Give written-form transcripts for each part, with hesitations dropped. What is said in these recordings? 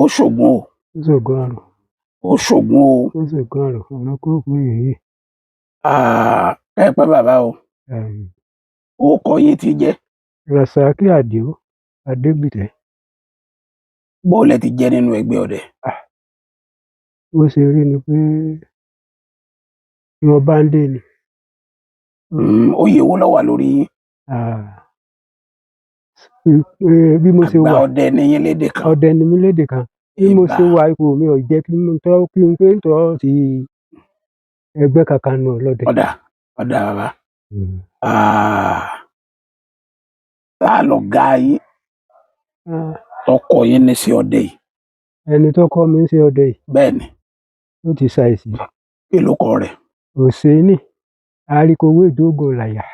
ó ṣògùn o, ó ṣògùn àrùn, ó ṣògùn o. ó ṣògùn àrùn, ọ̀nà kúròkú yèyé. Ẹ pẹ́ bàbá o, orúkọ yín ti jẹ́? Rasaki Àdìó Adégbìtẹ́. Bó lẹ ti jẹ́ nínú ẹgbẹ́ ọdẹ? Bó ṣe rí ni pé ìwọ̀n báńdé ni. Oyè wo ló wà lórí yín? Bí mo ṣe Àgbà wà, ọdẹ ni yín lédè kan. ọdẹ ni mí lédè kan. Bí mo ṣe wà, ipò mi ò jẹ́ kí n pé ń tọ́ ti ẹgbẹ́ kankan nù lọ́dẹ. Ọ̀dà bàbá. Ta lọ̀gá yín tọkọ yín ní sí ọdẹ yìí? Ẹni tó kọ́ mi ń ṣe ọdẹ yìí, Bẹ́ẹ̀ni. ó ti ṣàìsí. Kí ló kọ rẹ̀? Òsénì Àríkowó Ìjóògùn Làyà.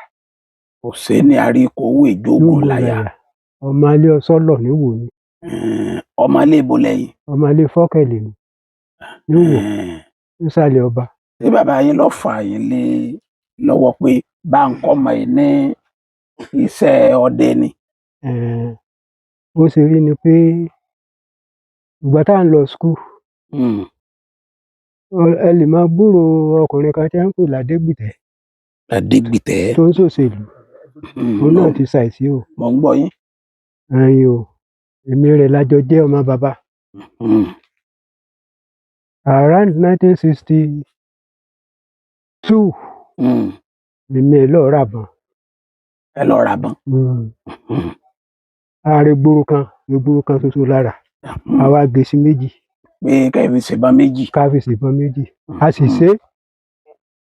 Òsénì Àríkowó Ìjóògùn Làyà. Ọmọ ilé Ọsọ́lọ̀ níwò ni. Ọmọ ilé ibo lẹ́yìn? Ọmọ ilé Fọ́kẹ̀lì ni níwò nísàlẹ̀ ọba. Ṣé bàbá yín ló fà yín lé lọ́wọ́ pé bá ń kọ́ ọmọ yìí ní iṣẹ́ ọdẹ ni? Bó ṣe rí ni pé ìgbà tá à ń lọ skul, ẹ lè máa gbúrò ọkùnrin kan tí wọ́n ń pè l'Adégbìtẹ́. Adégbìtẹ́. Tó ń ṣòṣèlú. Òun náà ti ṣàìsí o. Mo ń gbọ́ yín. Ẹyin o, èmi rẹ̀ la jọ jẹ́ ọmọ bàbá. Around 1962 lèmi ẹ̀ lọ́ọ́ ràbọn. Ẹ lọ ràbọn? Ààrẹ egboro kan ṣoṣo lára. Àwa gé sí méjì. Pé ká fi ṣèbọn méjì. Ká fi ṣèbọn méjì. A sì ṣe é.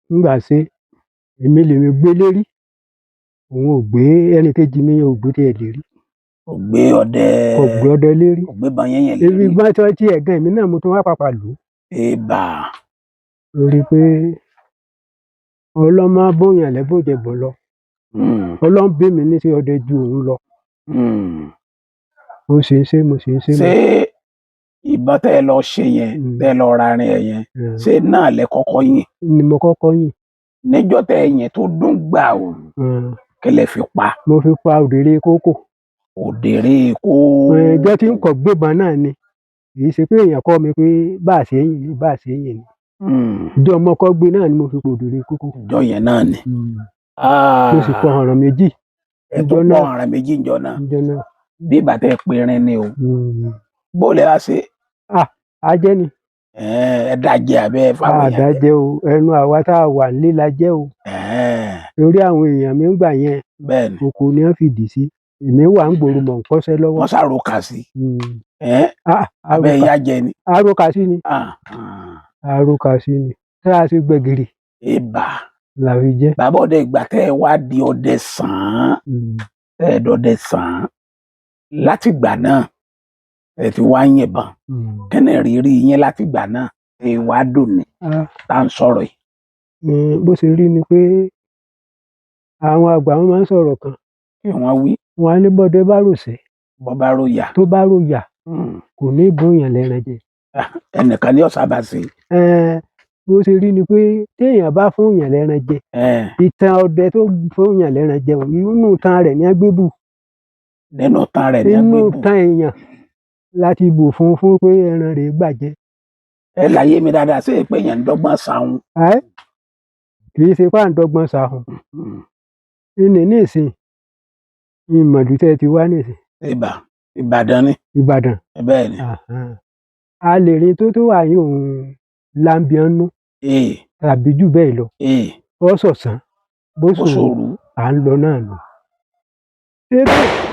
Nígbà ṣe èmi lèmi gbé lérí. Òun ò gbé, ẹnì kejì mi ò gbé tiẹ̀ lérí. Kò gbé ọdẹ. Kò gbé ọdẹ lérí. Kò gbé bọn yẹn lérí. Ebi gbọ́n tí ẹ̀gán èmi náà mo tún wá pàpà lò. Èbà. Lórí pé ọlọ́mọ bóyàn lẹ́bùjẹ̀bọ̀ lọ. Ọlọ́run bí mi ní sí ọdẹ ju òun lọ. Mo sì ń ṣe. Ṣé ìbọn tẹ́ ẹ lọ ṣe yẹn, tẹ́ ẹ lọ rarin ẹ̀ yẹn, ṣé náà lẹ kọ́kọ́ yìn? Ni mo kọ́kọ́ yìn. Níjọ́ tẹ́ ẹ yìn tó dún gbà o, kí lẹ fi pa? Mo fi pa òdèrè kókò. Òdèrè kó. Ẹjọ́ tí ń kọ̀ gbébọn náà ni. Kì í ṣe pé èèyàn kọ́ mi pé bá a ṣe yìn ni, bá a ṣe yìn ni. Ìjọ ọmọ kọ́ gbé náà ni mo fi pa òdèrè kókò. Ìjọ yẹn náà ni. Mo sì pọ̀ ọ̀ràn méjì. Ẹ tó pọ̀ ọ̀ràn méjì ìjọ náà. Bí ìgbà tẹ́ ẹ perin ni o. Bó lẹ wá ṣe? Ajẹ́ ni. Ẹ dájẹ́ àbẹ́ fáwọn èèyàn. Àdájẹ́ o, ẹnu àwa tá a wà nílé la jẹ́ o. Torí àwọn èèyàn mi ń gbà yẹn. Bẹ́ẹ̀ni. Oko ni wọ́n fìdí sí. Èmi wà ń gbòòrò mọ̀ ń kọ́ṣẹ́ lọ́wọ́. Wọ́n ṣàròkà sí. Abẹ́ ìyá jẹ ni. Àròkà sí ni. Àròkà sí ni. Tá a ṣe gbẹ̀gìrì. Èbà. Làfi jẹ́. Bàbá ọdẹ ìgbà tẹ́ ẹ wá di ọdẹ sàn-án. Tẹ́ ẹ dọdẹ sàn-án. Látìgbà náà ẹ ti wá yìnbọn. Kí ni ìrírí yín látìgbà náà ẹ wá dòní tá ń sọ̀rọ̀ yìí? Bó ṣe rí ni pé àwọn àgbà wọn máa ń sọ̀rọ̀ kan. Kí wọ́n wí? Wọ́n á ní bọ́dẹ bá ròṣẹ́. Bọ́ bá ròyà. Tó bá ròyà. Kò ní bóyàn lẹ́ran jẹ. Ẹnìkan ni ó sábà ṣe. Bó ṣe rí ni pé téèyàn bá fún yàn lẹ́ran jẹ. Ìtàn ọdẹ tó fún yàn lẹ́ran jẹ inú ìtàn rẹ̀ ní agbébù. Nínú ìtàn rẹ̀ ní agbébù. Inú ìtàn èèyàn láti bù fún pé ẹran rẹ̀ gbàjẹ́. Ẹ láyé mi dáadáa ṣé pé èèyàn ń dọ́gbọ́n sàhun? Kì í ṣe pé à ń dọ́gbọ́n sàhun. Ní ìsìn ìmọ̀lú tẹ́ ti wá nísìn. Ìbàdàn ni. Ìbàdàn. Bẹ́ẹ̀ ni. A lè rí tó wà ní òun Lambianu. Tàbí jù bẹ́ẹ̀ lọ. Ó ṣọ̀sán. Bó ṣòru. À ń lọ náà lọ. Ṣé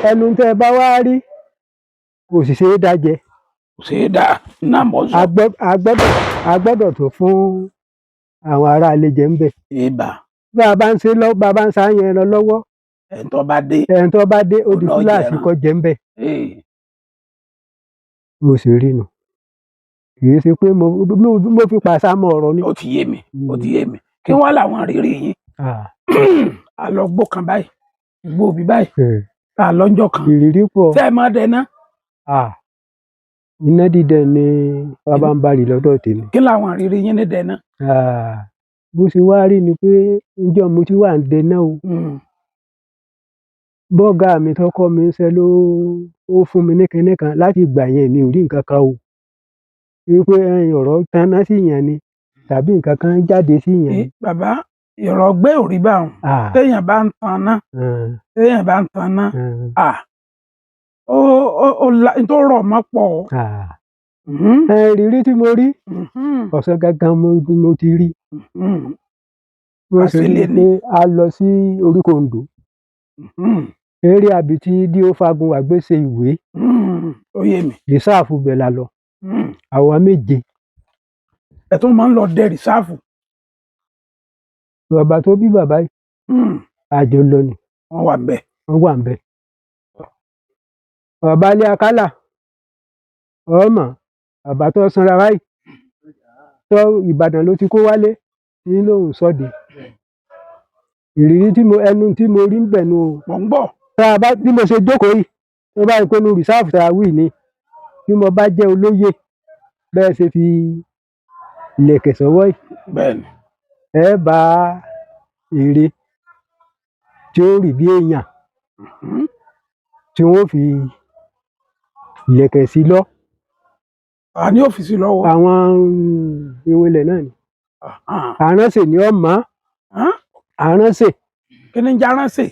ẹnu tẹ́ ẹ bá wá rí kò sì ṣe é dá jẹ. Kò ṣe é dá náà mọ̀ sọ. A gbọ́dọ̀ tó fún àwọn ará ilé jẹ ń bẹ̀. Bá a bá ń ṣe bá a bá ń ṣàyẹn lọ lọ́wọ́. Ẹni tó bá dé ó di kíláàsì kọ́ jẹ ń bẹ̀. Bó ṣe rí nù. Kì í ṣe pé mo fi pàṣà mọ ọ̀rọ̀ ni. Ó ti yé mi. Kí wọ́n làwọn rírí yín? A lọ gbó kan báyìí, igbó òbí báyìí, a lọ́jọ́ kan. Ìrírí pọ̀. Tẹ́ ẹ máa dẹná? Iná dídẹ ni bàbá ń bari lọ́dọ̀ tèmi. Kí làwọn rírí yín ní dẹná? Bó ṣe wá rí ni pé ǹjọ́ mo ti wà ń dẹná o. Bọ́gà mi tó kọ́ mi ń ṣe ló fún mi ní kinní kan láti ìgbà yẹn mi ò rí nǹkan kan o. wípé ọ̀rọ̀ taná síyàn ni tàbí nǹkan kan jáde síyàn ni. Bàbá ìrọ̀gbé ò rí báwọn téèyàn bá ń taná n tó rọ̀ mọ́ pọ̀. Ìrírí tí mo rí ọ̀sán gangan mo ti rí. Wọ́n ṣe ní pé a lọ sí Oríkòndó eré àbí tí D.O. Fagunwàgbé ṣe ìwé rìsáàfù bẹ̀ la lọ àwa 7. Ẹ tún máa ń lọ dẹ rìsáàfù. Bàbá tó bí bàbá yìí àjọ lọ ni. Wọ́n wà ńbẹ̀. Bàbá ilé Akálà ọmọ bàbá tó sanra báyìí tó Ìbàdàn ló ti kó wálé ní lòun sọ́de. Ìrírí ẹnu tí mo rí ń bẹ̀ nu o. Mò ń gbọ́. Bí mo ṣe jókòó yìí tó bá rí pé nu rìsáàfù tá a wí ni bí mo bá jẹ́ olóyè bẹ́ẹ̀ ṣe fi ìlẹ̀kẹ̀ sọ́wọ́ yìí. Bẹ́ẹ̀ni. Ẹ bá ère tí ó rí bí èèyàn tí wọ́n fi ìlẹ̀kẹ̀ sí lọ́. Ní òfìsí lọ́wọ́. Àwọn ìwìnlẹ̀ náà ni. Aránṣẹ́ ni ọmọ. Aránṣẹ́. Kí ni ń jẹ́ aránṣẹ́?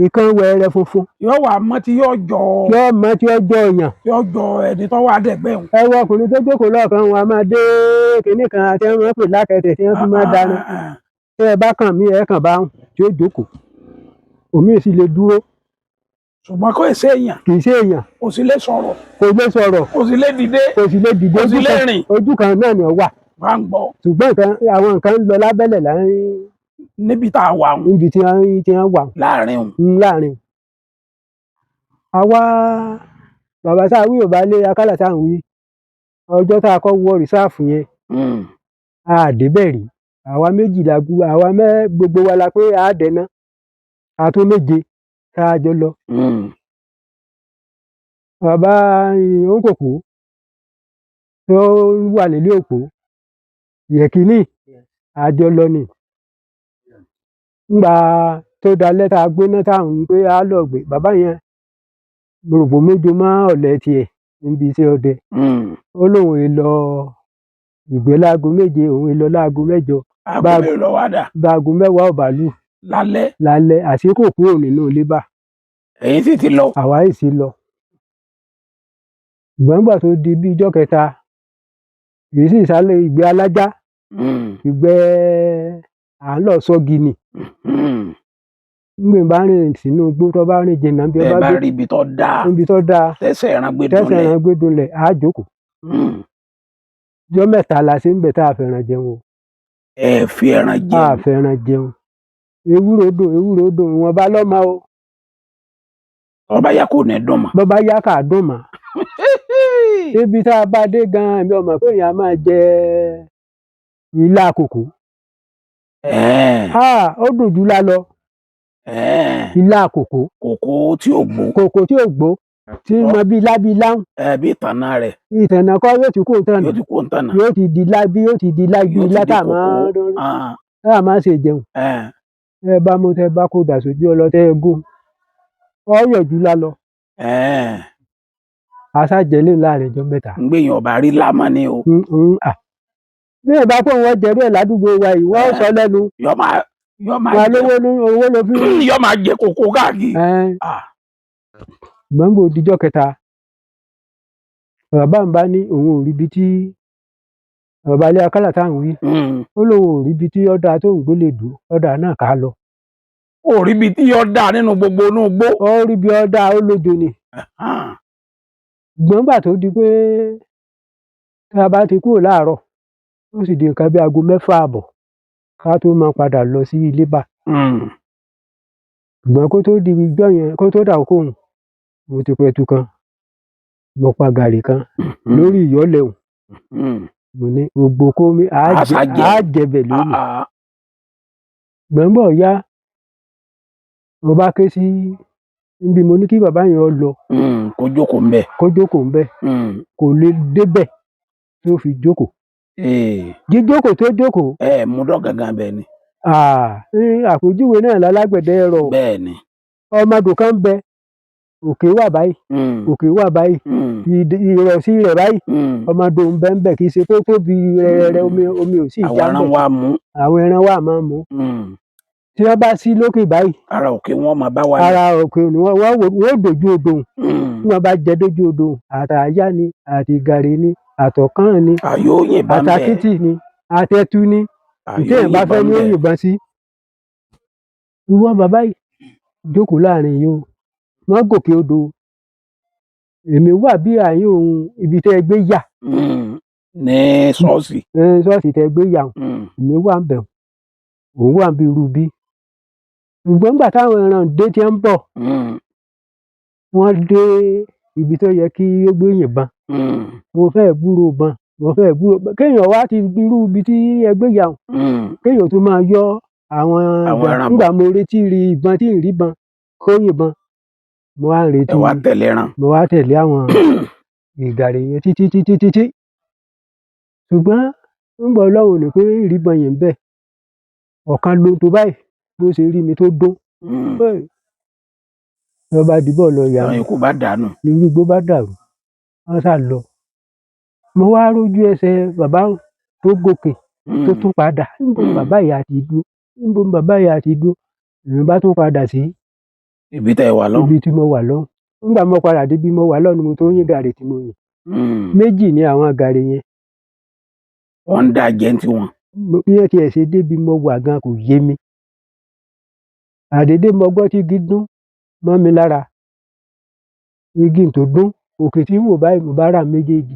Ìkan wẹ̀rẹ̀ funfun. Yóò wà mọ́ tí yóò jọ. Yóò mọ́ tí yóò jọ èèyàn. Yóò jọ ẹni tó wà dẹ̀gbẹ́ òun. Ẹ wo ọkùnrin tó jókòó lọ́ọ̀kan wọn a máa dé kinní kan àti ẹ máa pè lákẹ̀tẹ̀ tí wọ́n fi máa dáná. Tẹ́ ẹ bá kàn mí ẹ kàn bá wọn tí ó jókòó. Omi sì lè dúró. Ṣùgbọ́n kò ṣe èèyàn. Kì í ṣe èèyàn. Kò sì lè sọ̀rọ̀. Kò sì lè dìde. Kò sì lè rìn. Ojú kan náà ni ó wà. Wà ń gbọ́. Ṣùgbọ́n àwọn nǹkan ń lọ lábẹ́lẹ̀ láàrin. Níbi tá a wà ń. Níbi tí wọ́n wà. Láàrin. Àwa bàbá tá a wí Yorùbá lé Akálà tá à ń wí ọjọ́ tá a kọ́ wọ rìsáàfù yẹn a débẹ̀ rí. Àwa 2 gbogbo wa la pé a dẹ̀ná a tó 7 tá a jọ lọ. Bàbá Òǹkòkò tó wà nílé Òpó Yẹ̀kínì àjọ lọ ni. Ńgbà tó dalẹ́ tá a gbéná tá à ń pé a lọ gbé bàbá yẹn gbòrògbò méjò máa ọ̀lẹ́ tiẹ̀ níbi iṣẹ́ ọdẹ. Ó lóun èlò ìgbé láago 7 òun èlò láago 8. Báago 10 ọ̀bàlù. Lálẹ́ àti kò kúrò nínú ilé bá. Ẹ̀yin sì ti lọ. Àwa yìí sì lọ. Ìgbà tó di bí ijọ́ kẹta èyí sì sálẹ̀ ìgbẹ́ alájá. Ìgbẹ́ à ń lọ sọ́gi ni. Ngbè bá rìn sínú igbó tó bá rìn jìnnà bí ọba bá rí ibi tó dáa. Tẹ́sẹ̀ ẹran gbé dunlẹ̀ á jókòó. Ọjọ́ 3 la ṣe ń bẹ̀ tá a fẹ́ràn jẹun o. Ẹ fi ẹran jẹun. A fẹ́ràn jẹun. Ewúro dùn wọn bá lọ́mọ o. Bọ́bá yá kò ní dùn mọ́. Bọ́bá yá kà dùn mọ́. Ibi tá a bá dé gan-an mi ò mọ̀ pé èèyàn máa jẹ ilá kòkó. Ó dùn jù lá lọ. Ilá kòkó. Kòkó tí ò gbó. Kòkó tí ò gbó. Tí mo bí lábí láhùn. Bí ìtànà rẹ̀. Ìtànà kọ́ yóò ti kó ìtànà. Yóò ti di lábí ilá tá a máa ṣe jẹun. Ẹ bá mú tẹ bá kó dà sójú ọlọ́tẹ egún. Ó yọ̀ jù lá lọ. Aṣájẹlé láàrin ọjọ́ 3. Ń gbèyàn ọba rí lámà ni o. Bí ẹ bá pọ̀ wọ́n jẹ̀rú ẹ̀ ládùúgbò wa yìí wọ́n sọ lẹ́nu. Yọ́ máa jẹ owó ló fi. Yọ́ máa jẹ kòkó káàkiri. Gbọ́ngbò dijọ́ 3 bàbá ń bá ní òun ò rí ibi tí bàbá ilé Akálà tá à ń wí. Ó lóun ò rí ibi tí ọ̀dà tó ń gbélé dùn ọ̀dà náà ká lọ. Ó rí ibi tí ọ̀dà nínú gbogbo inú igbó. Ó rí ibi ọ̀dà ó lójo ni. Gbọ́ngbà tó di pé tá a bá ti kúrò láàárọ̀ ó sì di nǹkan bí aago 6 àbọ̀ ká tó máa padà lọ sí ilé bá. Ṣùgbọ́n kó tó di ijọ́ yẹn kó tó dà kóhùn mo ti pẹ̀tù kan mo pa gàrí kan lórí ìyọ́lẹ̀ òun. Mo ní gbogbo kómi á jẹbẹ̀ lónìí. Gbọ́ngbọ̀ yá mo bá ké sí níbi mo ní kí bàbá yẹn lọ. Kó jókòó ńbẹ̀. Kò lè débẹ̀ tó fi jókòó. Jíjókòó tó jókòó. Mú dọ́ gangan bẹ́ẹ̀ ni. Àpèjúwe náà lálágbẹ̀dẹ rọ̀. Bẹ́ẹ̀ni. Ọmọdù kan bẹ òkè wà báyìí òkè wà báyìí ìrọ̀sí rẹ̀ báyìí ọmọdé ń bẹ́ ń bẹ̀ kì í ṣe pé tóbi rẹ̀rẹ̀rẹ̀ omi ò sì já ń bẹ̀ àwọn ẹran wà máa mú tí wọ́n bá sí lókè báyìí ara òkè wọn máa bá wálẹ̀ ara òkè ni wọ́n dojú odò tí wọ́n bá jẹ dójú odò àtàyà ni àti gàrí ni àtọ̀kán ni àtàkìtì ni àtẹ̀tù ni ìtẹ̀yìn bá fẹ́ ní ó yìnbọn sí. ìwọ bàbá yìí jókòó láàrin yìí o wọ́n gòkè odò èmi wà bí àyín òun ibi tẹ́ ẹ gbé yà. ní ṣọ́ọ̀ṣì. ṣọ́ọ̀ṣì tẹ́ ẹ gbé yà èmi wà ń bẹ̀ òun wà ń bí irú bí. ṣùgbọ́n nígbà táwọn ẹran dé tí ń bọ̀ wọ́n dé ibi tó yẹ kí ó gbé yìnbọn mo fẹ́ gbúrò bọn kéèyàn wá ti irú ibi tí ẹ gbé yà kéèyàn tó máa yọ àwọn ẹran nígbà mo retí rí ìbọn tí ì rí bọn kó yìnbọn mo wá ń retí mo wá tẹ̀lé àwọn ìgàrí yẹn títí ṣùgbọ́n nígbà Ọlọ́run ní pé ìrìbọn yẹn ń bẹ ọ̀kan ló tó báyìí bó ṣe rí mi tó dún lọ bá dìbò lọ yà mí kó bá dànù ní gbogbo bá dàrú wọ́n sá lọ mo wá rójú ẹsẹ̀ bàbá tó gòkè tó tún padà níbo ni bàbá yìí àti dúró èmi bá tún padà sí ibi tẹ́ wà lọ́hùn ibi tí mo wà lọ́hùn nígbà mo padà débi mo wà lọ́hùn ni mo tó yín gàrí tí mo yìn méjì ní àwọn gàrí yẹn wọ́n ń dá jẹ́ ti wọn. bí wọ́n tiẹ̀ ṣe débi mo wà gan kò yé mi àdédé mo gbọ́ tí igi dún mọ́ mi lára igi tó dún òkè tí ń wò báyìí mo bá rà méjèèjì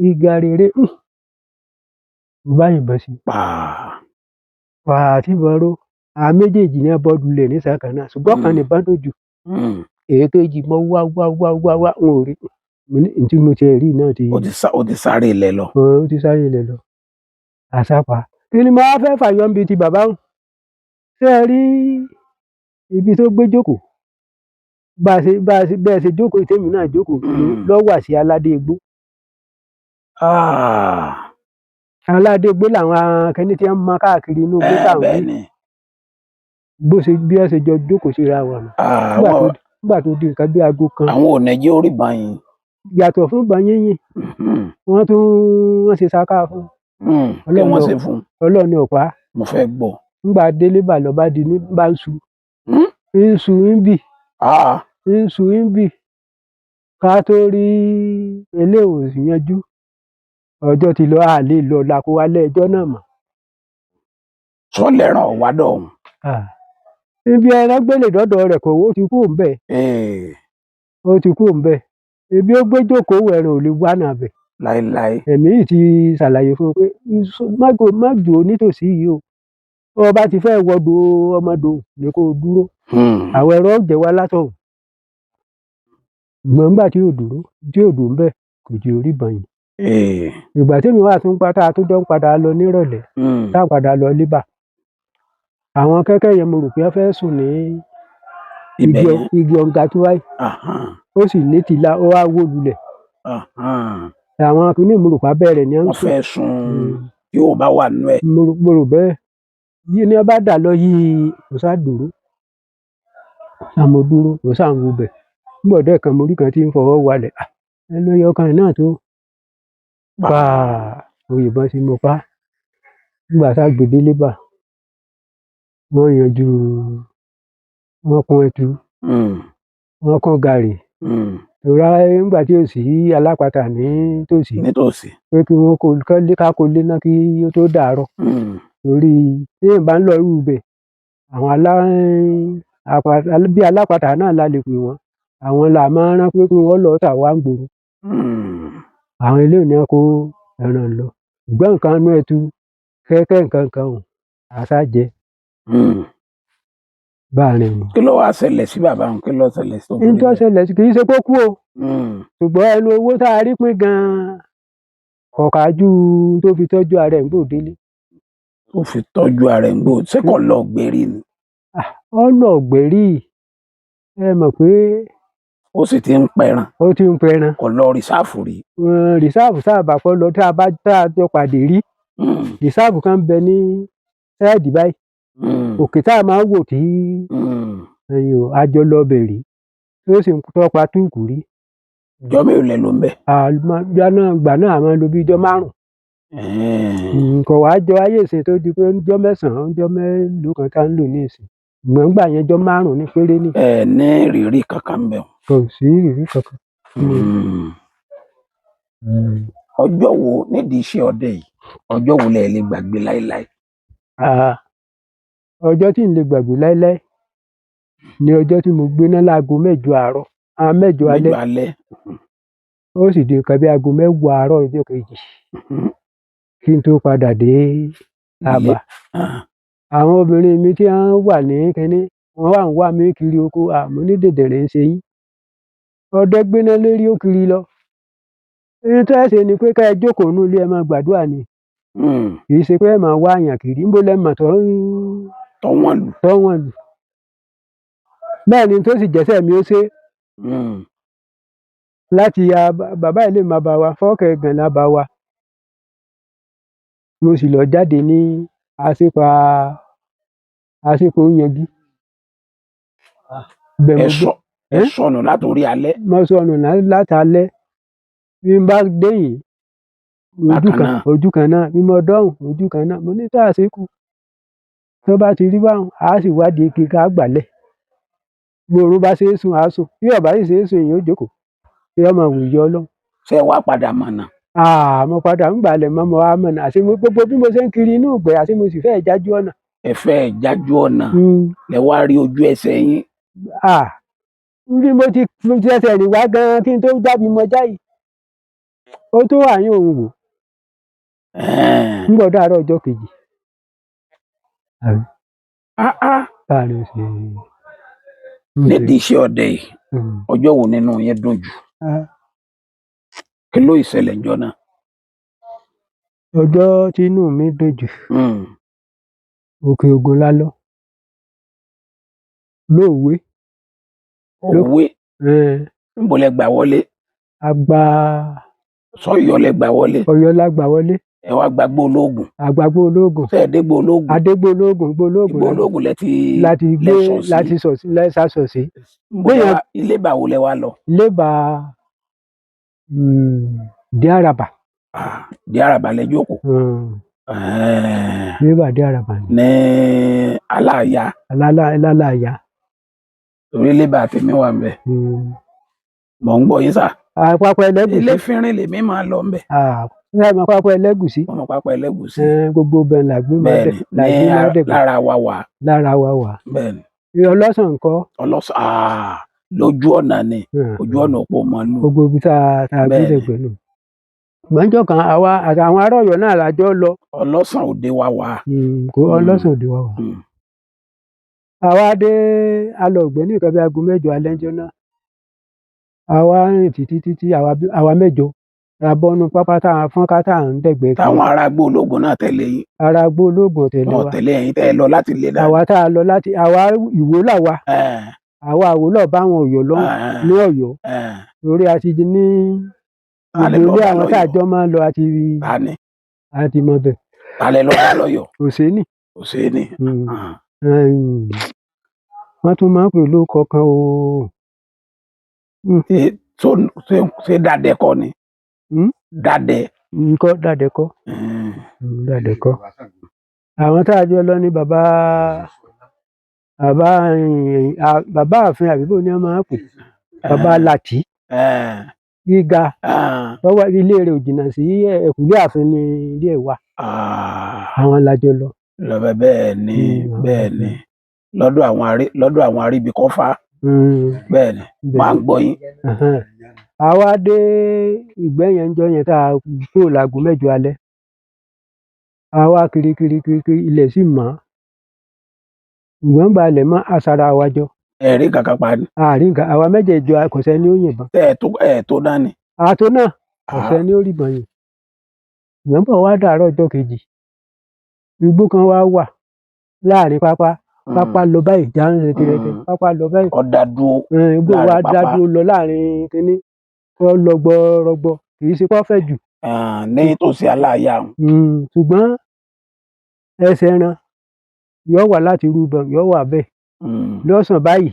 ìgà rere mo bá yìnbọn sí pàà tí mo ró àwọn méjèèjì ní bọ́ọ̀dù lẹ̀ ní sàkàn náà ṣùgbọ́n kan ní bọ́ọ̀dù jù èkejì mo wá wọn ò rí tí mo ti rí náà ti. ó ti sáré ilẹ̀ lọ. ó ti sáré ilẹ̀ lọ àṣàpà kí ni mo wá fẹ́ fàyọ níbi ti bàbá wọn ṣé ẹ rí ibi tó gbé jókòó bẹ́ẹ̀ ṣe jókòó tèmi náà jókòó lọ́wọ́ àṣì aládé igbó. aládé igbó làwọn akẹ́ni tí wọ́n mọ káàkiri inú igbó táwọn wí bó ṣe bí ẹ ṣe jọ jókòó síra wọn nígbà tó di nǹkan bí aago kan. àwọn ò ní jẹ́ orí báyìí. yàtọ̀ fún gbàyìnyín wọ́n ṣe sáká fún kí wọ́n ṣe fún ọlọ́ọ̀ni ọ̀pá. mo fẹ́ gbọ́. nígbà délé bà lọ́ba di ní bá ń su ń su ń bì ká tó rí eléwòsàn yanjú ọjọ́ ti lọ àlè lọ làkó wálé ẹjọ́ náà mọ̀. sọ lẹ́ràn ọ̀wádọ̀ ọ̀hún. ibi ẹran gbélé dọ́dọ̀ rẹ̀ kò ó ti kú òun bẹ́ẹ̀. ó ti kú òun bẹ́ẹ̀ ebi ó gbé jókòó ẹran ò lè wá náà bẹ̀. láéláé. ẹ̀mí yìí ti ṣàlàyé fún un pé má jò nítòsí yìí o ọba ti fẹ́ wọdò ọmọdò ní kó dúró àwọn ẹ̀rọ jẹ́ wá látọ̀hún ṣùgbọ́n nígbà tí ò dúró ń bẹ̀ kò jẹ́ orí bọ̀yìn. ìgbà tí mi wà tún pátá tó jọ ń padà lọ nírọ̀lẹ́ tá a padà lọ lébà àwọn kẹ́kẹ́ yẹn mo rò pé wọ́n fẹ́ sùn ní igi ọ̀ǹgà tó wáyé ó sì ní tìlá ó wá wó lulẹ̀ àwọn akíní mo rò pa bẹ́ẹ̀ rẹ̀ ni wọ́n fẹ́ sùn yóò bá wà nínú ẹ̀. mo rò bẹ́ẹ̀ yìí ni wọ́n bá dà lọ yìí kò sá dúró àmọ́ dúró kò sá ń wo bẹ̀ gbọ́dọ̀ kan mo rí kan tí ń fọwọ́ walẹ̀ ẹ ló yọ ọkàn náà tó pa òyìnbọn sí mo pa nígbà tá a gbèdé lébà wọ́n yanjú wọ́n kún ẹtu wọ́n kún gàrí ìrora nígbà tí ó sì alápatà nítòsí pé kí wọ́n ká kó lé náà kí ó tó dàárọ̀ torí tí èèyàn bá ń lọ irú ibẹ̀ àwọn bí alápatà náà la lè pè wọ́n àwọn là máa rán pé kí wọ́n lọ tà wá ń gbòòrò àwọn eléyìí ni wọ́n kó ẹran lọ ṣùgbọ́n nǹkan inú ẹtu kẹ́kẹ́ nǹkan kan ò àṣà jẹ báàrin wọn. kí ló wá ṣẹlẹ̀ sí bàbá wọn kí ló ṣẹlẹ̀ sí. ní tó ṣẹlẹ̀ sí kì í ṣe kó kú o ṣùgbọ́n ẹnu owó tá a rí pín gan-an kọ̀ọ̀kájú tó fi tọ́jú ara ẹ̀ ń gbò délé. tó fi tọ́jú ara ẹ̀ ń gbò ṣé kò lọ gbèrí ni. ó lọ gbèrí ẹ mọ̀ pé. ó sì ti ń pẹran. ó ti ń pẹran. kò lọ rìsáàfù rí. rìsáàfù sáàbà kọ́ lọ tá a jọ pàdé rí rìsáàfù kan bẹ ní sáàdì báyìí òkè tá a máa ń wò tí àjọ lọ bẹ̀ rí tó sì ń tọ́pa túùkù rí. Ọjọ́ mélòó lẹ lò ńbẹ̀? Ìgbà náà a máa lò bí ijọ́ 5. Kò wá jọ ayé ìsìn tó di pé ọjọ́ 9, ọjọ́ mélòó kan tá ń lò ní ìsìn. Ṣùgbọ́n nígbà yẹn ọjọ́ 5 ní péré ni. Ẹ ní ìrírí kankan ńbẹ̀? Kò sí ìrírí kankan. Ọjọ́ wo nídìí iṣẹ́ ọdẹ yìí, ọjọ́ wo lẹ lè gbàgbé láéláé? Ọjọ́ tí n lè gbàgbé láéláé ni ọjọ́ tí mo gbéná láago 6 àárọ̀, 6 alẹ́. Ó sì di nǹkan bí aago 10 àárọ̀ ọjọ́ kejì kí n tó padà dé Aba. Àwọn obìnrin mi tí wọ́n wà ní kinní, wọ́n wá ń wá mi kiri oko, mo ní dèdèrè ń ṣe yín. Ọdẹ gbéná lérí ó kiri lọ. Ohun tẹ́ ẹ ṣe ni pé ká ẹ jókòó nínú ilé ẹ máa gbàdúrà ni. Kì í ṣe pé ẹ máa wá àyàn kiri. Níbo lẹ mọ̀ tọ́ wọ́n lù. Bẹ́ẹ̀ ni tó sì jẹ́sẹ̀ mi ó ṣe. Láti bàbá ilé máa bá wa, fọ́ọ̀kẹ́ gànlá bá wa. Mo sì lọ jáde ní àsìkò yanjú. Ẹ sọnù látòrí alẹ́? Mo sọnù látàlẹ́. Bí n bá dé yìí, ojú kan náà. Bí mo dọ́hùn, ojú kan náà. Mo ní sáà ṣékù. Tó bá ti rí báhun, a sì wádìí igi ká gbálẹ̀. Bí oorun bá ṣe é sùn, a sùn. Bí ò bá sì ṣe é sùn, èèyàn ó jókòó. Kí ó máa wòye Ọlọ́run. Ṣé ẹ wá padà mọ̀nà? Mo padà ń gbálẹ̀ mọ́, mo wá mọ̀nà. Àṣé gbogbo bí mo ṣe ń kiri inú ìgbẹ́, àṣé mo sì fẹ́ẹ̀ jájú ọ̀nà. Ẹ fẹ́ẹ̀ jájú ọ̀nà. Lẹ wá rí ojú ẹsẹ̀ yín. Bí mo ti ẹsẹ̀ rìn wá gan-an kí n tó jábí mo já yìí. Ó tó àárín òun wò. Nígbà dàárọ̀ ọjọ́ kejì. Nídìí iṣẹ́ ọdẹ yìí, ọjọ́ wo nínú yín dùn jù? Kí ló ìṣẹ̀lẹ̀ ńjọ́ náà? Ọjọ́ tí inú mi dùn jù. Òkè Ògùn la lọ. Lóòwé. Òwe? Níbo lẹ gbà wọlé? Sọ́yọ́ lẹ gbà wọlé? Ọ̀yọ́ la gbà wọlé. Ẹ wá gba Gbólógùn? Àgbàgbó ológun. Ṣé ẹ dé Gbólógùn? Adé Gbólógùn. Gbólógùn láti sọ̀ sí. Ilé bà wo lẹ wá lọ? Ilé bà Dí Àràbà. Dí Àràbà lẹ jókòó? Ilé bà Dí Àràbà. Ní Aláàyá? Láláàyá. Torí ilé bà tèmi wà ńbẹ̀. Mò ń gbọ́ yín sà. Pápá Ẹlẹ́gùṣí. Ilé fínrín lèmi máa lọ ńbẹ̀. Ṣé ẹ mọ Pápá Ẹlẹ́gùṣí? Mo mọ Pápá Ẹlẹ́gùṣí. Gbogbo bẹ́ẹ̀ làgbé máa dẹ̀. Bẹ́ẹ̀ni, lára wa wà. Lára wa wà. Bẹ́ẹ̀ni. Ọlọ́sàn ńkọ́? Ọlọ́sàn, lójú ọ̀nà ni. Ojú ọ̀nà òpó mọ́nú. Gbogbo ibi tá a gbé dẹ̀gbẹ́ nù. Gbọ́njọ́ kan àwa àtàwọn ará Ọ̀yọ́ náà lájọ lọ. Ọlọ́sàn òde wa wà. Ọlọ́sàn òde wa wà. Àwa dé alọ̀gbẹ́ ní nǹkan bí aago 6 alẹ́ ńjọ́ náà. Àwa rìn títí àwa 6 la bọ́nú pápá tá a fọ́nká tá à ń dẹ̀gbẹ́ kiri. Táwọn ará Gbólógùn náà tẹ̀lé yín? Ará Gbólógùn tẹ̀lé wa. Tẹ̀lé ẹ̀yin tẹ́ ẹ lọ láti ilé náà? Àwa tá a lọ láti Ìwó làwa. Àwa Ìwó lọ bá àwọn Ọ̀yọ́ lọ́hùn ní Ọ̀yọ́. Torí a ti ní gbogbo ilé àwọn tá a jọ máa ń lọ àti mọ bẹ̀. Alẹ́ lọ bá lọ́yọ̀? Òsénì. Òsénì. Wọ́n tún máa ń pè lóko kan o. Ṣé Dàdẹ kọ́ ni? Dàdẹ. Dàdẹ kọ́. Dàdẹ kọ́. Àwọn tá a jọ lọ ní bàbá ààfin àbíbò ni wọ́n máa ń pè. Bàbá Làtí. Gíga. Ilé rẹ̀ ò jìnnà sí ẹ̀kúlé ààfin ní ilé ẹ̀ wà. Àwọn la jọ lọ. Bẹ́ẹ̀ ni. Lọ́dọ̀ àwọn aríbikọ́fá. Bẹ́ẹ̀ ni. Máa ń gbọ́ yín. Àwa dé ìgbẹ́ yẹn ńjọ́ yẹn tá a kúrò láago 6 alẹ́. Àwa kiri ilẹ̀ sì mọ́. Ìgbọ́n balẹ̀ mọ́ àṣàrà wa jọ. Ẹ̀rí kankan pa ni? Àrí nǹkan. Àwa 6 kò sẹ́ni ó yìnbọn. Ẹ tó náà ni? Àtó náà kò sẹ́ni ó ríbọn yìn. Ìgbọ́n bọ̀ wá dàárọ̀ ọjọ́ kejì. Igbó kan wá wà láàrin pápá. Pápá lọ báyìí jáàrín rẹ̀tẹ̀rẹ̀tẹ̀. Pápá lọ báyìí. Ọ̀dà dúró. Igbó wa dá dúró lọ láàrin kínní. Kọ́ lọ gbọrọgbọ. Kì í ṣe pọ́ fẹ̀ jù. Ní tòsí Aláàyá. Ṣùgbọ́n ẹsẹ̀ ẹran yóò wà láti rúbọ yóò wà bẹ́ẹ̀. Lọ́sàn báyìí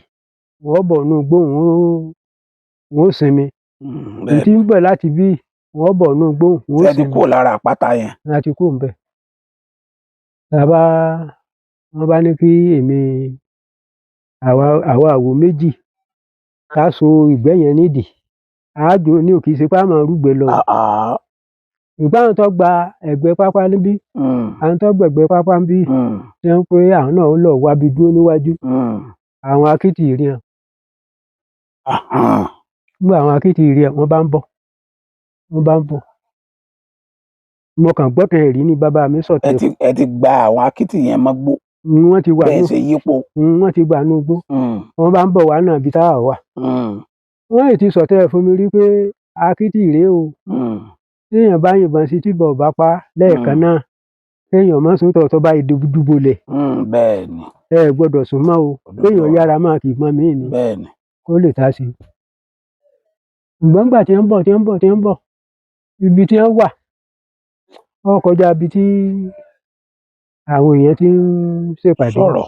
wọ́n bọ̀ nínú igbó wọ́n ó sinmi. Èyí tí ń bọ̀ láti bí wọ́n bọ̀ nínú igbó wọ́n ó Ṣé ẹ ti sinmi. kúrò lára àpáta yẹn? A ti kúrò ńbẹ̀. Wọ́n bá ní kí àwa àwo méjì ká so ìgbẹ́ yẹn nídìí. A á jò ó ní o, kì í ṣe pé á máa rúgbẹ lọ o. Ṣùgbọ́n àwọn tó gba ẹ̀gbẹ́ pápá níbí, àwọn tó gbẹ̀gbẹ́ pápá níbí tí wọ́n pé àwọn náà ó lọ wábi dúró níwájú. Àwọn akítì rí wọn. Nígbà àwọn akítì rí wọn, wọ́n bá ń bọ̀. Mo kàn gbọ́ tẹ̀ rí ní bàbá mi sọ̀tẹ̀. Ẹ ti gba àwọn akítì yẹn mọ́gbó. Wọ́n ti wà bẹ́ẹ̀ ṣe yípo. Wọ́n ti gbà nínú igbó. Wọ́n bá ń bọ̀ wá náà ibi táwa wà. Wọ́n sì ti sọ̀tẹ̀ fún mi rí pé akítì rèé o. Téèyàn bá yìnbọn sí tíbọn ò bá pa á lẹ́ẹ̀kan náà, kéèyàn má sòótọ́ tó bá dùbúlẹ̀. Bẹ́ẹ̀ni. Ẹ gbọ́dọ̀ sún mọ́ o. Kéèyàn yára máa kì ìbọn míì ni. Bẹ́ẹ̀ni. Kó lè tá sí. Ṣùgbọ́n nígbà tí wọ́n ń bọ̀, ibi tí wọ́n wà, wọ́n kọjá ibi tí àwọn èèyàn ti ń ṣèpàdé. Sọ̀rọ̀.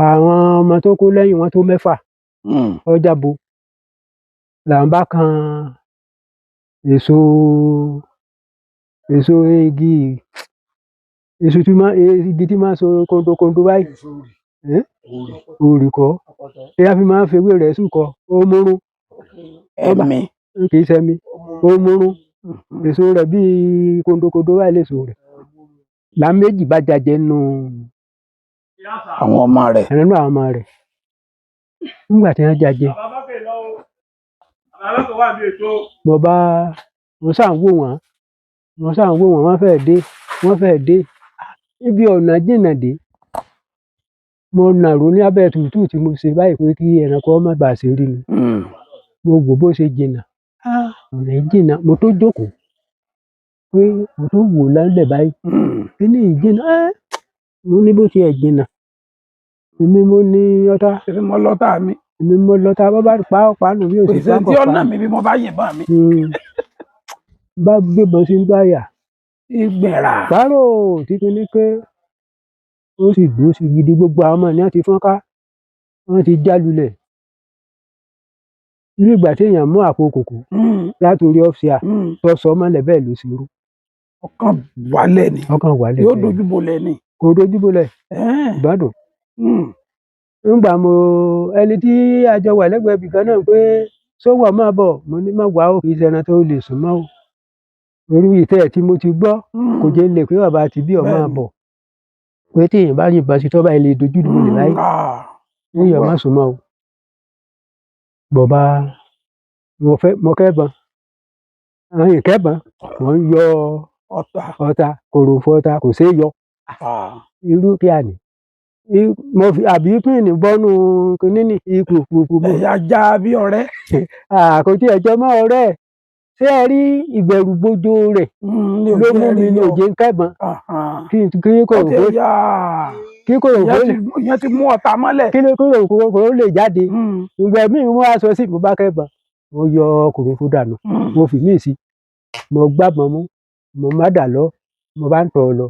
Àwọn ọmọ tó kó lẹ́yìn wọn tó 6. Wọ́n jábo. Làwọn bá kan èso igi tí máa ń so kóndókóndó báyìí. Òrì kọ́. Tí a fi máa ń fewé rẹ̀ sùkọ. Omurun. Ẹ̀mí. Kì í ṣẹmi. Omurun. Èso rẹ̀ bíi kóndókóndó báyìí léso rẹ̀. Làwọn méjì bá jàjẹ nínú àwọn ọmọ rẹ̀. Nínú àwọn ọmọ rẹ̀. Nígbà tí wọ́n jàjẹ, mo ṣáà ń wò wọ́n. Wọ́n fẹ́ẹ̀ dé. Níbi ọ̀nà jìnnà dé. Mo nàró ní abẹ́ tùtù tí mo ṣe báyìí pé kí ẹranko má bàa ṣe rí mi. Mo wò bó ṣe jìnnà. Ọ̀nà yìí jìnnà. Mo tó jókòó pé mo tó wò lálẹ́ báyìí. Kíní yìí jìnnà. Mo ní bó tiẹ̀ jìnnà. Èmi mo ní ọ̀tá. Èmi mo lọ́tà mi. Èmi mo lọ́tà. Bọ́ bá pa nù bí o sì pèsè tí ọ̀nà mi bí mo bá yìnbọn mi. Bá gbébọn sí gbáyà. Ìgbẹ̀rà. Pàrò títí ní pé ó sì dúró sí gidi. Gbogbo àwọn ọmọ ènìyàn ti fọ́nká. Wọ́n ti já lulẹ̀. Ní ìgbà tí èèyàn mú àpò kòkó látòrí ọ́fíà tó sọ mọ́lẹ̀ bẹ́ẹ̀ ló ṣe rú. Ọkàn wálẹ̀ ni. Yóò dojúbolẹ̀ ni. Kò dojúbolẹ̀. Ìgbádùn. Nígbà ẹni tí a jọ wà lẹ́gbẹ̀ẹ́ ibì kan náà pé sówọ̀ máa bọ̀, mo ní má wá o, kì í ṣe ẹran tó lè sún mọ́ o. Orí ìtẹ́ tí mo ti gbọ́ kò jẹ́ lè pé bàbá ti bí ọ máa bọ̀. Pé tí èèyàn bá yìnbọn sí tó bá ilé dojúbolẹ̀ láyé, èèyàn má sún mọ́ o. Bọ̀bá mo kẹ́bọn. Àwọn ìkẹ́bọn wọ́n ń yọ ọta, kòròfo ọta kò ṣeé yọ. Irú kí a ní. Àbí píìnì bọ́nú kinní ní ipò. Ẹ̀yà já bí ọ̀rẹ́. Kò tí ẹ̀ jọ mọ́ ọ̀rẹ́. Ṣé ẹ rí ìbẹ̀rù bojo rẹ̀ ló mú mi ní òjé ń kẹ́bọn. Kí kòròfo. Ìyẹn ti mú ọ̀tá mọ́lẹ̀. Kí kòròfo lè jáde. Ìgbà míì mo wá sọ sí mo bá kẹ́bọn. Mo yọ kòròfo dànù. Mo fi míì sí. Mo gbábọn mú. Mo mádà lọ. Mo bá ń tọ̀ ọ́ lọ.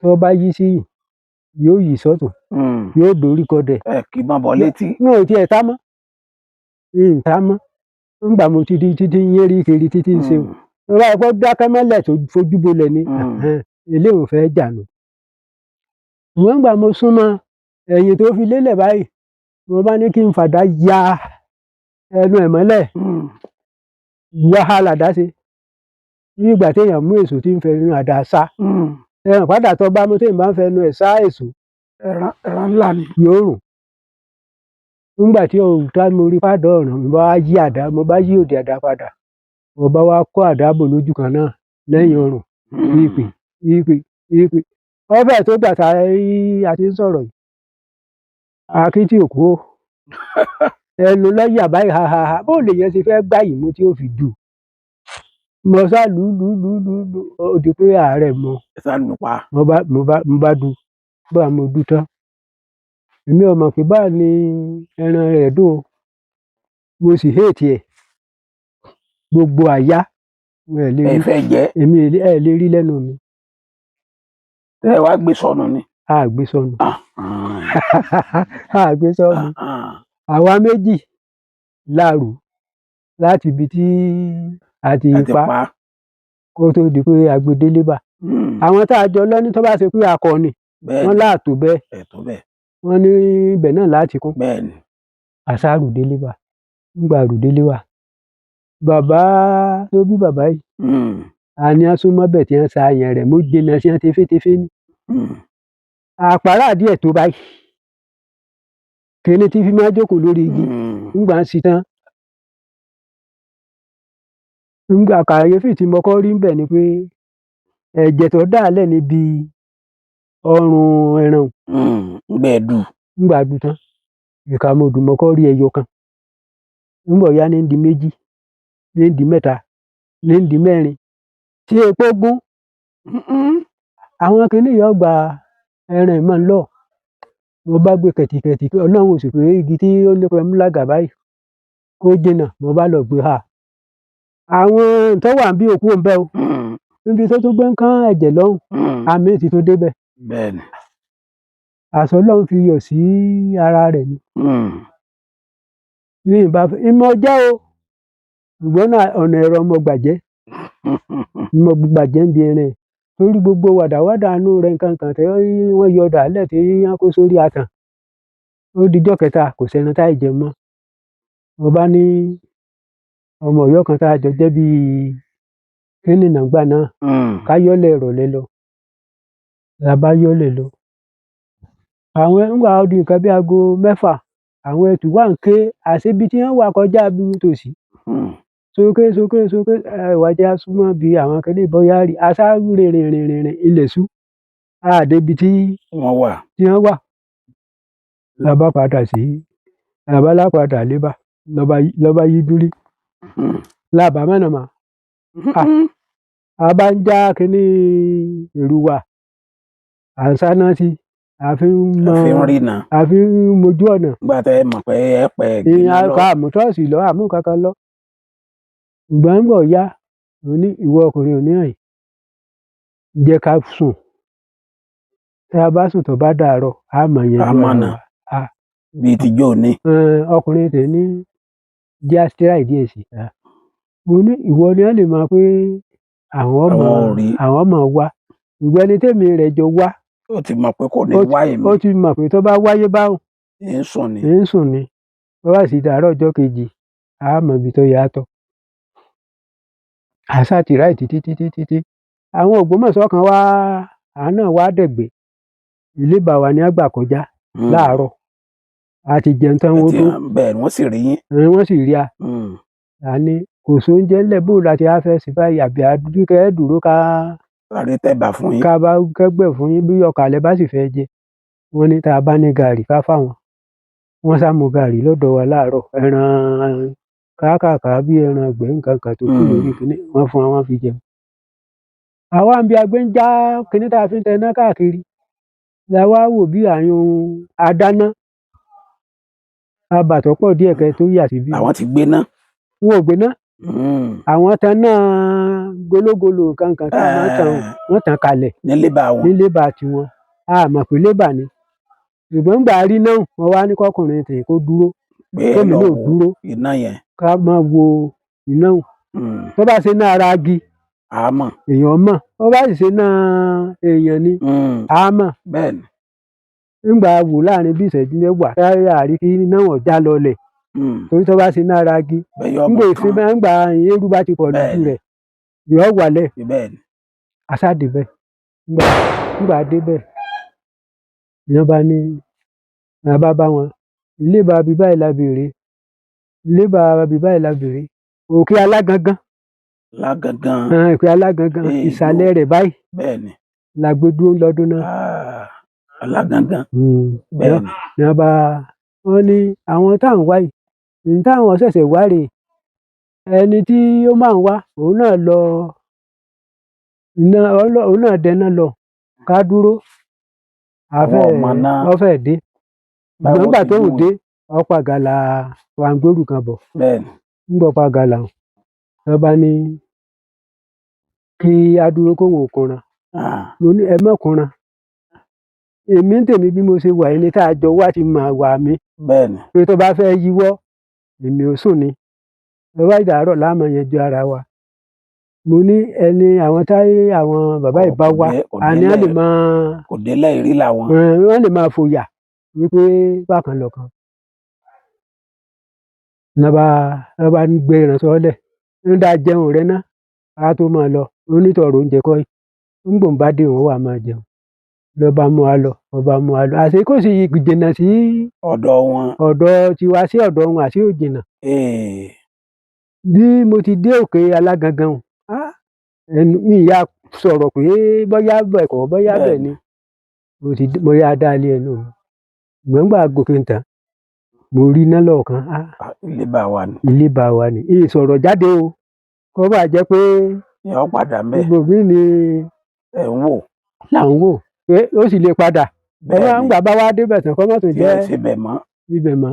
Tó bá yí sí yìí, yóò yí sọ́tùn. Yóò dorí kọdẹ̀. Kì í máa bọ̀ létí. N ò tiẹ̀ tá mọ́. Nígbà mo ti di títí yín rí kiri títí ń ṣe o. Wọ́n bá yẹ kó dákẹ́ mọ́lẹ̀ tó fojú bolẹ̀ ni. Eléyìí ò fẹ́ jà nù. Ṣùgbọ́n nígbà mo súnmọ́ ẹ̀yìn tó fi lélẹ̀ báyìí, mo bá ní kí n fàdá ya ẹnu ẹ̀ mọ́lẹ̀. Wàhálà dá sí. Ní ìgbà téèyàn mú èso tí ń fẹ́ ẹnu àdá sá. Ẹran padà tó bá mú téèyàn bá ń fẹ́ ẹnu ẹ̀ sá èso. Ẹran ńlá ni. Yóò rùn. Nígbà tí òòtá mo rí fádọ̀ ọ̀ràn, mo bá yí òdì àdá padà. Mo bá wá kó àdá bò lójú kan náà lẹ́yìn ọrùn. Ìpè. Wọ́n fẹ́ẹ̀ tó gbà tá a ti ń sọ̀rọ̀ yìí. Akítì òkú o. Ẹnu lọ́yà báyìí ha. Bó lè yẹn ṣe fẹ́ gbá yìí mú tí ó fi dù. Mo sá lù. Ó di pé àárẹ̀ mọ. Ẹ sá lù pa. Mo bá dù. Bá mo dù tán. Èmi ò mọ̀ pé báà ni ẹran rẹ̀ dùn o. Mo sì hate ẹ̀. Gbogbo àyà. Ẹ fẹ́ jẹ́. Èmi ẹ̀ lè rí lẹ́nu mi. Ẹ wá gbé sọnù ni. a gbé sọnù a gbé sọnù àwa méjì la rù láti ibi tí a ti pa kó tó di pé a gbé délé bá àwọn tá a jọ lọ ní tó bá ṣe pé akọni wọ́n láàtó bẹ́ẹ̀ wọ́n ní ibẹ̀ náà láti kún àṣà rù délé bá nígbà rù délé wà bàbá tó bí bàbá yìí àní asúnmọ́bẹ̀ tí wọ́n sa àyàn rẹ̀ mo jìnnà sí wọn tefétefé ní àpárá díẹ̀ tó báyìí kíní tí fi máa jókòó lórí igi ńgbà ń sí tán ńgbà kàyéfì tí mo kọ́ rí ń bẹ̀ ni pé ẹ̀jẹ̀ tó dálẹ̀ níbi ọrùn ẹran ńgbà dù tán ìka mo dùn mo kọ́ rí ẹyọ kan ńgbọ̀ ya ní di méjì ní di mẹ́ta ní di mẹ́rin tí epo gún àwọn kìíní yóò gba ẹran ìmọ̀ ńlọ mo bá gbé kẹ̀tìkẹ̀tì ọlọ́run ò sì pé igi tí ó lépa ẹmú lága báyìí kó jìnnà mo bá lọ gbé ha àwọn tó wà bí òkú ń bẹ o níbi tó tún gbé ń kán ẹ̀jẹ̀ lọ́hùn àmì ti tó débẹ̀ àṣọ ọlọ́run fi yọ̀ sí ara rẹ̀ ni ní ìbá ìmọ̀ jẹ́ o ṣùgbọ́n ọ̀nà ẹ̀rọ ọmọ gbàjẹ́ mo gbàjẹ́ ń bi ẹran torí gbogbo wàdàwàdà inú rẹ̀ nǹkan kan tí wọ́n yọ dàálẹ̀ tí wọ́n kó sórí àtàn ó dijọ́ kẹta kò sẹ́ni táì jẹ mọ́ mo bá ní ọmọ Ọ̀yọ́ kan tá a jọ jẹ́ bíi kíní nàgbà náà ká yọ́lẹ̀ ìrọ̀lẹ́ lọ la bá yọ́lẹ̀ lọ àwọn ńgbà ó di nǹkan bí aago 6 àwọn ẹtù wà ń ké àṣebi tí wọ́n wà kọjá bí tòsí sókè ìwájà súnmọ́ bí àwọn kìíní bóyá rí aṣáájú rìnrìn ilẹ̀ ṣú àdébi tí wọ́n wà làbá padà sí làbá lápadà lébà lọ́ba yí dúrí làbá mọ̀nàmọ́ a bá ń já kìíní èrú wa à ń sáná sí àfi ń mojú ọ̀nà gbàtẹ́ mọ̀ pé ẹ pẹ́ ìyẹn akọ àmútọ́ọ̀sì lọ àmú kankan lọ gbọ̀ngbọ̀ ya òní ìwọ ọkùnrin òní àyè jẹ́ ká sùn tí a bá sùn tó bá dàárọ̀ a mọ̀ yẹn jù àmọ́nà bíi tìjọ́ ní. ọkùnrin tẹ̀ ní jẹ́ àṣírà ìdí èsì mo ní ìwọ ni wọ́n lè máa pé àwọn ọmọ wa ìgbẹ́ni tèmi rẹ̀ jọ wá ó ti mọ̀ pé kò ní wáyé mi ó ti mọ̀ pé tó bá wáyé báwọn ń sùn ni ó wá sí dàárọ̀ ọjọ́ kejì a mọ̀ ibi tó yàtọ̀ àṣà ti ráì títí àwọn Ògbómọ̀ṣọ́ kan wá àánà wá dẹ̀gbẹ́ ilé bàwá ní àgbà kọjá láàárọ̀ a ti jẹun tán wọ́n tó bẹ́ẹ̀ wọ́n sì rí yín wọ́n sì rí a àní kò sóúnjẹ ńlẹ̀ bó láti á fẹ́ sí báyìí àbí àdúgbò dúró ká sáré tẹ̀bà fún yín ká bá kẹ́gbẹ́ fún yín bí ọ̀kàlẹ̀ bá sì fẹ́ jẹ wọ́n ní tá a bá ní gàrí ká fáwọn wọ́n sá mu gàrí lọ́dọ̀ wa láàárọ̀ ẹran káàkàkà bí ẹran ẹgbẹ́ nǹkan kan tó kù lórí kìíní wọ́n fún wọn fi jẹun. àwa ń bi agbé ń já kìíní tá a fi ń tẹná káàkiri la wá wò bí àyùn adáná abàtọ̀ pọ̀ díẹ̀ kẹ́ tó yà síbí. àwọn ti gbé ná. wọn ò gbé ná. àwọn tan náà gológolo kankan tí wọ́n tàn kalẹ̀ nílé bá tiwọn a mọ̀ pé lébà ni ṣùgbọ́n gbà rí náà wọ́n wá ní kọkùnrin tèè kó dúró kémi náà dúró ká máa wo iná tó bá ṣe náà ara agi èèyàn mọ̀ tó bá sì ṣe náà èèyàn ni a mọ̀ nígbà wò láàrin bí ìṣẹ́jú mẹ́wàá táyà àríkí náà wọ́n já lọlẹ̀ torí tó bá ṣe náà ara agi ńgbà eérú bá ti pọ̀ lójú rẹ̀ yóò wálẹ̀ àṣà débẹ̀ nígbà débẹ̀ ìyẹn bá ní bá wọn ilé bá bí báyìí la béèrè ilé bá bí báyìí la béèrè òkè alágangan òkè alágangan ìsàlẹ̀ rẹ̀ báyìí la gbé dúró lọ́dún náà alágangan bẹ́ẹ̀ni ni wọ́n bá wọn ní àwọn táwọn wá yìí ní táwọn ṣẹ̀ṣẹ̀ wá rèé ẹni tí ó máa ń wá òun náà lọ òun náà dẹná lọ ká dúró ọfẹ dé ìgbọ́n nígbà tó ń dé ọ̀pá gàlà wàǹgbòrù kan bọ̀ ńgbọ́ pa gàlà wọn bá ní kí adúró kóhùn òkunran mo ní ẹ mọ̀ kunran èmi ń tèmi bí mo ṣe wà yìí ni tá a jọ wá ti mọ̀ wà mí bẹ́ẹ̀ni pé tó bá fẹ́ yíwọ́ èmi ò sùn ni tó bá ìdàárọ̀ láàmú yanjú ara wa mo ní ẹni àwọn táyé àwọn bàbá yìí bá wá àní wọ́n lè máa kò délẹ̀ ìrí làwọn. wọ́n lè máa fòyà wípé bákan lọ̀kan ní bá ń gbé ìrànṣọ́ lẹ̀ ń dá jẹun rẹ ná ká tó máa lọ onítọ̀ọ̀rọ̀ oúnjẹ kọ́ ń gbòǹ bá dé òun wà máa jẹun lọ́ba mú wa lọ àṣé kò sì jìnnà sí ọ̀dọ̀ wọn ọ̀dọ̀ tiwa sí ọ̀dọ̀ wọn àṣé ò jìnnà. Bí mo ti dé òkè Alágangan ẹnu mi ìyá sọ̀rọ̀ pé bóyá bẹ́ẹ̀ kọ́ bóyá bẹ́ẹ̀ ni mo yá dá ilé ẹnu mi gbọ̀ngbà gòkè ń tàn mo rí iná lọ́ọ̀kan ilé bá wa ni. ilé bá wa ni èyí sọ̀rọ̀ jáde o kó bá jẹ́ pé yọ padà mẹ́ gbogbo ni ẹ̀ ń wò là ń wò pé ó sì lè padà ọmọ ń gbà bá wá débẹ̀ tán kọ́ mọ́ tó jẹ́ ibẹ̀ mọ́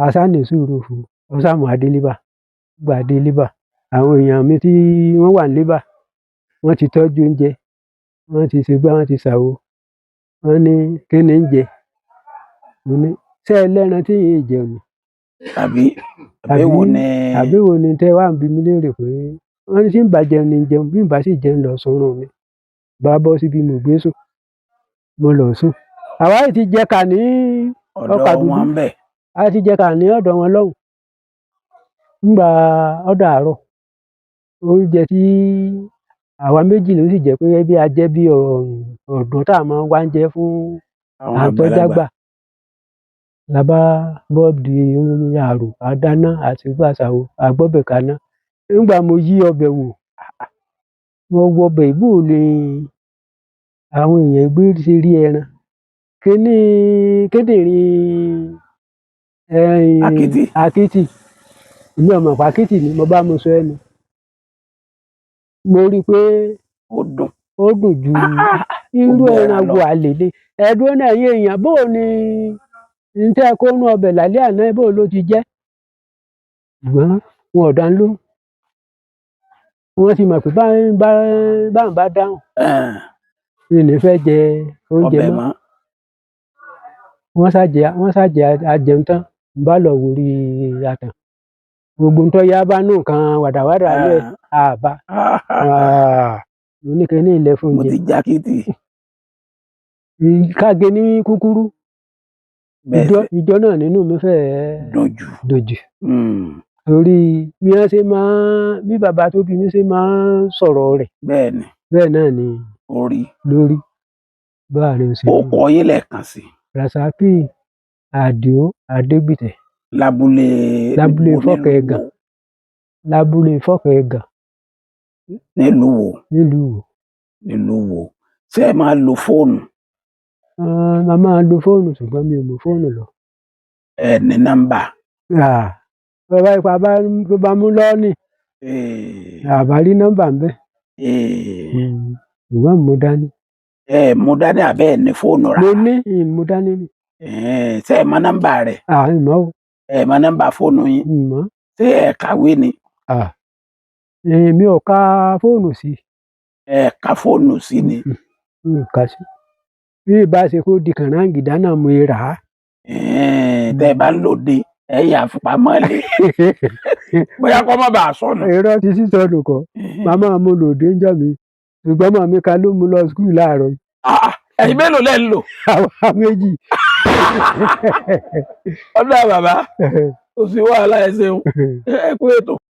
àṣàní sùúrù fún ọ̀sàmù adélébà gbà adélébà àwọn èèyàn mi tí wọ́n wà nílébà wọ́n ti tọ́jú oúnjẹ wọ́n ti ṣègbà wọ́n ti ṣàwo wọ́n ní kí ni ń jẹ mo ní ṣé ẹlẹ́ran tí yìí jẹun ni àbí wo ni tẹ́ wá ń bi mí léèrè pé wọ́n ní tí ń bá jẹun ni jẹun bí ń bá sì jẹun lọ sọ́run mi bá bọ́ síbi mo gbé sùn mo lọ sùn àwa yìí ti jẹ kà ní ọkà dúdú a ti jẹ kà ní ọ̀dọ̀ wọn lọ́hùn ńgbà ọ̀dọ̀ àárọ̀ oúnjẹ tí àwa méjì ló sì jẹ́ pé bí a jẹ́ bí ọ̀dọ́ tá a máa wá ń jẹ fún àtọ́jágbà la bá bọ́ọ̀dì àrò àdáná àti gbàṣàwò àgbọ́bẹ̀ kaná nígbà mo yí ọbẹ̀ wò mo wọ ọbẹ̀ ìbò ni àwọn èèyàn gbé ṣe rí ẹran kíní kíndìnrín àkìtì ìlú ọmọ pàkìtì ni mo bá mo sọ ẹnu mo rí i pé ó dùn ju irú ẹran wo àlèlè ẹ̀dùn náà yé èèyàn bó ni ntẹ́ kó nú ọbẹ̀ lálẹ́ àná bó ló ti jẹ́ ṣùgbọ́n wọn ò dá lóhùn wọ́n ti mọ̀ pé báwọn bá dáhùn ìní fẹ́ jẹ oúnjẹ mọ́ wọ́n ṣàjẹ́ àjẹun tán ń bá lọ wòrí àtàn gbogbo ń tọ́ yá bá nù nǹkan wàdàwàdà lẹ̀ àbá oníkẹ́ni ilẹ̀ fún oúnjẹ. mo ti jákìtì. Káge ní kúkúrú ìjọ náà nínú mi fẹ́ dojú torí bí wọ́n ṣe bí bàbá tó bí mi ṣe máa ń sọ̀rọ̀ rẹ̀ bẹ́ẹ̀ náà ni lórí báàrin ṣe. ó kọ yín lẹ́ẹ̀kan sí. Rasaki Àdìó Adégbìtẹ̀ lábúlé Fọ́kẹ̀ẹ́gàn nílùú wo ṣé ẹ máa lo fóònù. a máa lo fóònù ṣùgbọ́n mi ò mú fóònù lọ. ẹ ní nọ́mbà. bàbá ipa tó bá mú lọ́ọ̀nì àbá rí nọ́mbà ń bẹ. ṣùgbọ́n mo dání. mo dání àbẹ́ ẹ̀ ní fóònù rà. mo ní mo dání ni. ṣé ẹ mọ nọ́mbà rẹ̀. ìmọ̀ o. ẹ mọ nọ́mbà fóònù yín. ìmọ̀. ṣé ẹ kàwé ni. èmi ò ka fóònù sí. ẹ ka fóònù sí ni. kà sí bí ìbá ṣe kó di kànáńgìdá náà mo rà á. tẹ́ ẹ bá ń lòde ẹ yà fipamọ́ lé bóyá kọ́ má bàa sọnù. irọ́ ti sísọnù kọ́ màmá mo lòde ń jọ mi ṣùgbọ́n màmá mi ka ló mú lọ skul láàárọ̀ yìí. ẹ̀yin mélòó lẹ́ ń lò. àwa méjì. ọ̀dọ̀ bàbá ó sì wàhálà ẹ̀ ṣeun ẹ kú ètò.